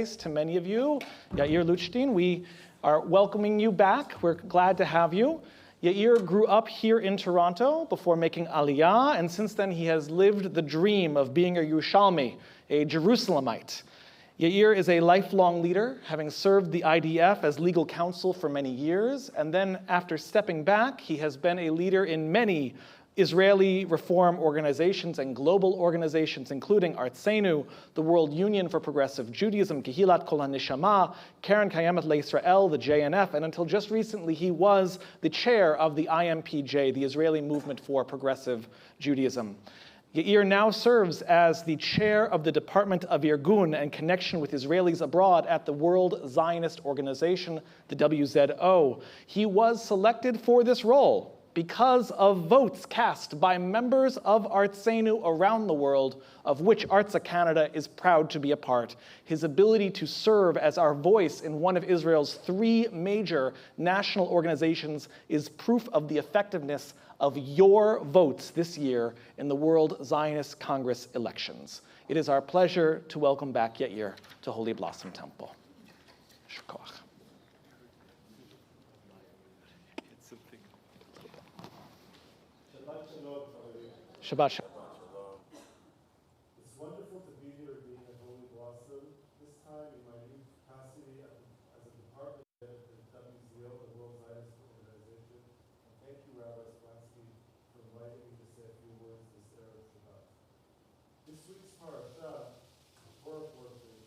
To many of you. Yair, Lootsteen, we are welcoming you back. We're glad to have you. Yair grew up here in Toronto before making Aliyah, and since then he has lived the dream of being a Yerushalmi, a Jerusalemite. Yair is a lifelong leader, having served the IDF as legal counsel for many years, and then after stepping back, he has been a leader in many Israeli reform organizations and global organizations, including Artseinu, the World Union for Progressive Judaism, Kehilat Kol HaNeshama, Karen Kayemet LeIsrael, the JNF, and until just recently, he was the chair of the IMPJ, the Israeli Movement for Progressive Judaism. Yair now serves as the chair of the Department of Irgun and Connection with Israelis Abroad at the World Zionist Organization, the WZO. He was selected for this role because of votes cast by members of Artseinu around the world, of which Artsa Canada is proud to be a part. His ability to serve as our voice in one of Israel's three major national organizations is proof of the effectiveness of your votes this year in the World Zionist Congress elections. It is our pleasure to welcome back Yair to Holy Blossom Temple. Shkoach. Shabbat Shalom. It's wonderful to be here being at Holy Blossom, this time in my new capacity as a department head at the WZO, the World Zionist Organization. And thank you, Rabbi Spansky, for inviting me to say a few words this Erev Shabbat. This week's parasha, the Torah portion,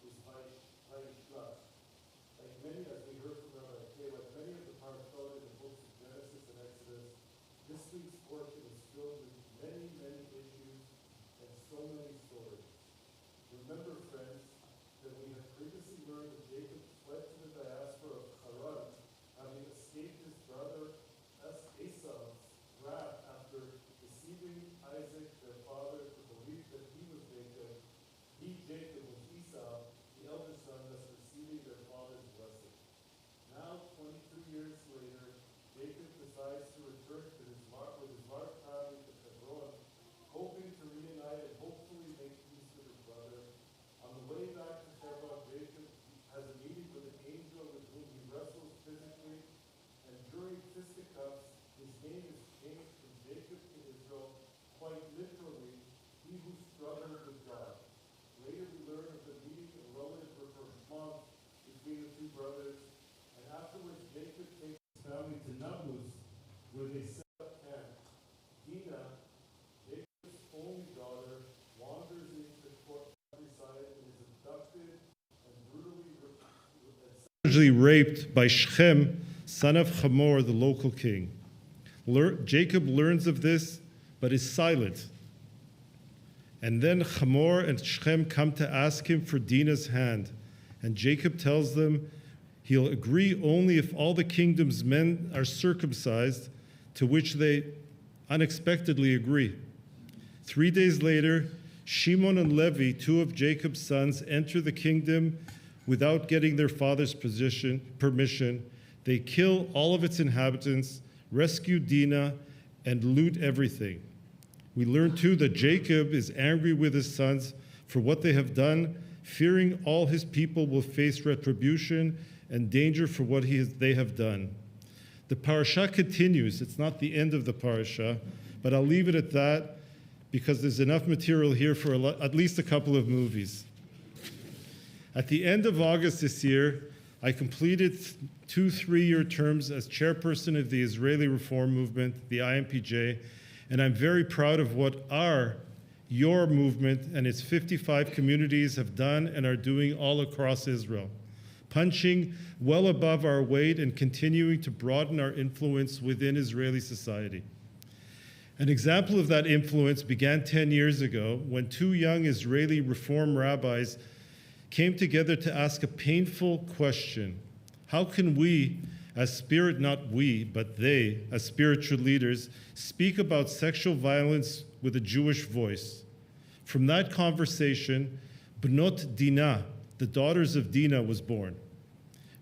is Vayishlach. Like many, as we heard from Rabbi Kay, like many of the parashot in the books of Genesis and Exodus, this week's portion is filled with many, many issues and so many stories. Remember, friends, that we have previously learned that Jacob fled to the diaspora of Haran, having escaped his brother Esau's wrath after deceiving Isaac, their father, to believe that he was Jacob. He, Jacob, was Esau, the eldest son, thus receiving their father's blessing. Now, 22 years later, Jacob decides to return to his large family to Hebron, hoping to reunite and hopefully make peace with his brother. On the way back to Hebron, Jacob has a meeting with an angel with whom he wrestles physically, and during fisticuffs, his name is changed from Jacob to Israel, quite literally, he who struggled with God. Later we learn of the meeting and relative response between the two brothers, and afterwards Jacob takes his family to Nablus, where they set up camp. Dinah, Jacob's only daughter, wanders into the countryside and is abducted and brutally raped by Shechem, son of Hamor, the local king. Jacob learns of this, but is silent. And then Hamor and Shechem come to ask him for Dinah's hand, and Jacob tells them he'll agree only if all the kingdom's men are circumcised, to which they unexpectedly agree. 3 days later, Shimon and Levi, two of Jacob's sons, enter the kingdom without getting their father's permission. They kill all of its inhabitants, rescue Dinah, and loot everything. We learn too that Jacob is angry with his sons for what they have done, fearing all his people will face retribution and danger for what they have done. The parasha continues. It's not the end of the parasha, but I'll leave it at that because there's enough material here for at least a couple of movies. At the end of August this year, I completed 2 3-year terms as chairperson of the Israeli Reform Movement, the IMPJ, and I'm very proud of what your movement and its 55 communities have done and are doing all across Israel, punching well above our weight and continuing to broaden our influence within Israeli society. An example of that influence began 10 years ago when 2 young Israeli reform rabbis came together to ask a painful question. How can we, not we, but they, as spiritual leaders, speak about sexual violence with a Jewish voice? From that conversation, Bnot Dinah, the daughters of Dinah, was born.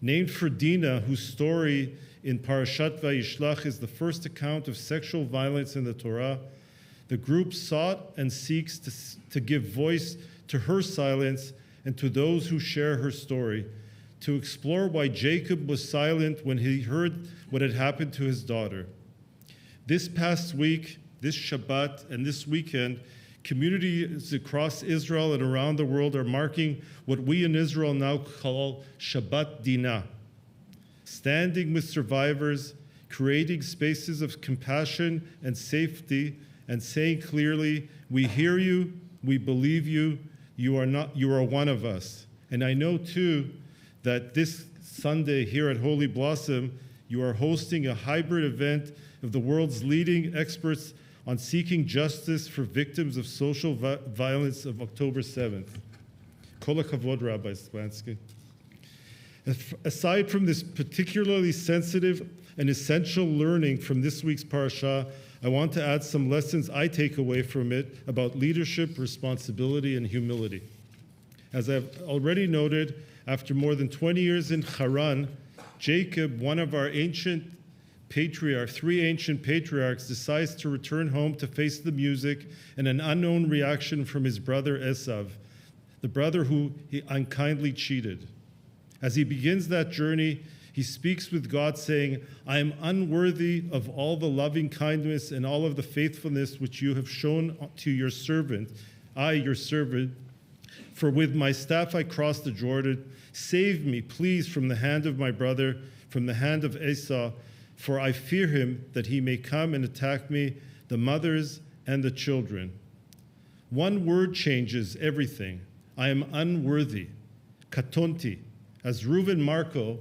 Named for Dinah, whose story in Parashat Vayishlach is the first account of sexual violence in the Torah, the group sought and seeks to give voice to her silence and to those who share her story, to explore why Jacob was silent when he heard what had happened to his daughter. This past week, this Shabbat, and this weekend, communities across Israel and around the world are marking what we in Israel now call Shabbat Dinah, standing with survivors, creating spaces of compassion and safety, and saying clearly, we hear you, we believe you, you are one of us. And I know too that this Sunday here at Holy Blossom, you are hosting a hybrid event of the world's leading experts on seeking justice for victims of social violence of October 7th. Kol hakavod, Rabbi Spansky. Aside from this particularly sensitive and essential learning from this week's parasha, I want to add some lessons I take away from it about leadership, responsibility, and humility. As I've already noted, after more than 20 years in Haran, Jacob, one of our three ancient patriarchs, decides to return home to face the music and an unknown reaction from his brother Esav, the brother who he unkindly cheated. As he begins that journey, he speaks with God saying, I am unworthy of all the loving kindness and all of the faithfulness which you have shown to your servant, I, your servant, for with my staff I crossed the Jordan. Save me, please, from the hand of my brother, from the hand of Esau, for I fear him that he may come and attack me, the mothers and the children. One word changes everything. I am unworthy, katonti. As Reuven Marco,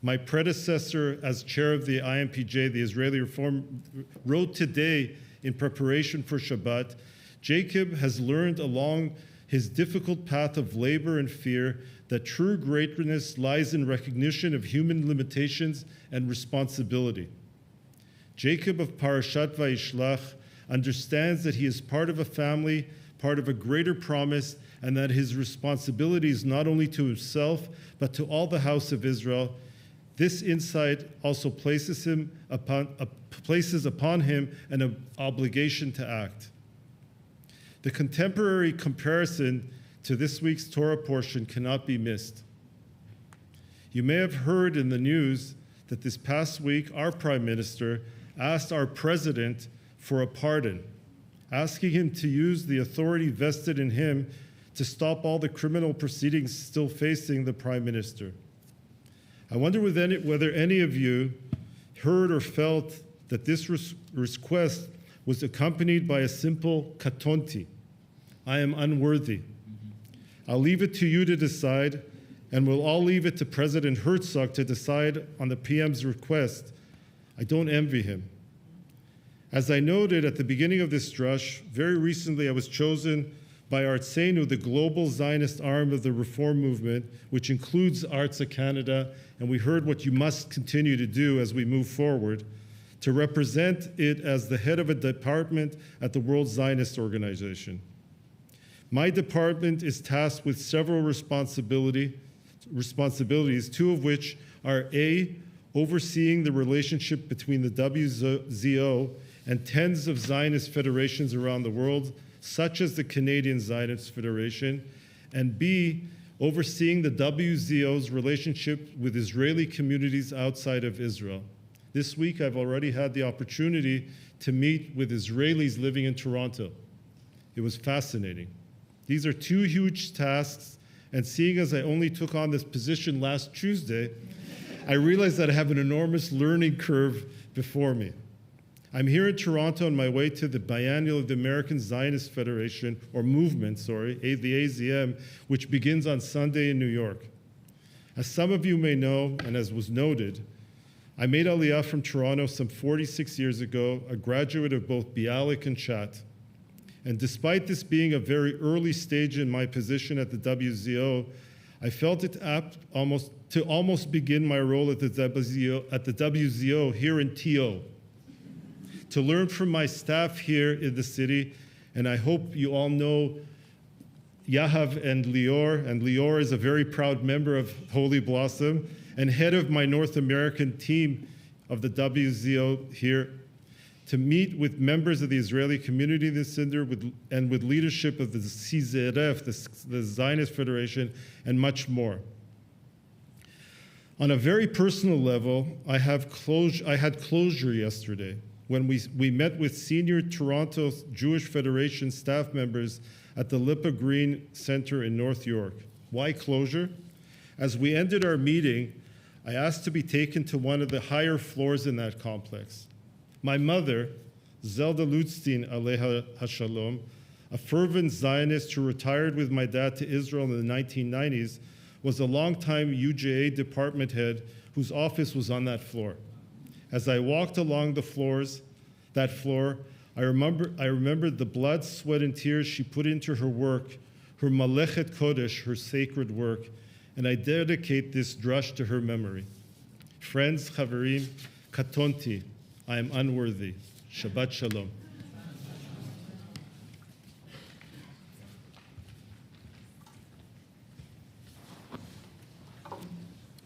my predecessor as chair of the IMPJ, the Israeli Reform, wrote today in preparation for Shabbat, Jacob has learned along his difficult path of labor and fear that true greatness lies in recognition of human limitations and responsibility. Jacob of Parashat Vayishlach understands that he is part of a family, part of a greater promise, and that his responsibility is not only to himself, but to all the house of Israel. This insight also places upon him an obligation to act. The contemporary comparison to this week's Torah portion cannot be missed. You may have heard in the news that this past week, our Prime Minister asked our President for a pardon, asking him to use the authority vested in him to stop all the criminal proceedings still facing the Prime Minister. I wonder whether any of you heard or felt that this request was accompanied by a simple katonti, I am unworthy. I'll leave it to you to decide, and we'll all leave it to President Herzog to decide on the PM's request. I don't envy him. As I noted at the beginning of this Drash, very recently I was chosen by Artseinu, the global Zionist arm of the Reform movement, which includes Artsa Canada, and we heard what you must continue to do as we move forward, to represent it as the head of a department at the World Zionist Organization. My department is tasked with several responsibilities, two of which are A, overseeing the relationship between the WZO and tens of Zionist federations around the world, such as the Canadian Zionist Federation, and B, overseeing the WZO's relationship with Israeli communities outside of Israel. This week, I've already had the opportunity to meet with Israelis living in Toronto. It was fascinating. These are two huge tasks, and seeing as I only took on this position last Tuesday, I realized that I have an enormous learning curve before me. I'm here in Toronto on my way to the biennial of the American Zionist Federation, or movement, the AZM, which begins on Sunday in New York. As some of you may know, and as was noted, I made Aliyah from Toronto some 46 years ago, a graduate of both Bialik and Chat. And despite this being a very early stage in my position at the WZO, I felt it apt to almost begin my role at the WZO here in TO, to learn from my staff here in the city. And I hope you all know Yahav and Lior is a very proud member of Holy Blossom and head of my North American team of the WZO here, to meet with members of the Israeli community in the Cinder and with leadership of the CZRF, the Zionist Federation, and much more. On a very personal level, I had closure yesterday when we met with senior Toronto Jewish Federation staff members at the Lipa Green Center in North York. Why closure? As we ended our meeting, I asked to be taken to one of the higher floors in that complex. My mother, Zelda Lootsteen, Aleha Hashalom, a fervent Zionist who retired with my dad to Israel in the 1990s, was a longtime UJA department head whose office was on that floor. As I walked along that floor, I remembered the blood, sweat, and tears she put into her work, her Malechet Kodesh, her sacred work, and I dedicate this drush to her memory. Friends, Chaverim, Katonti, I am unworthy. Shabbat Shalom.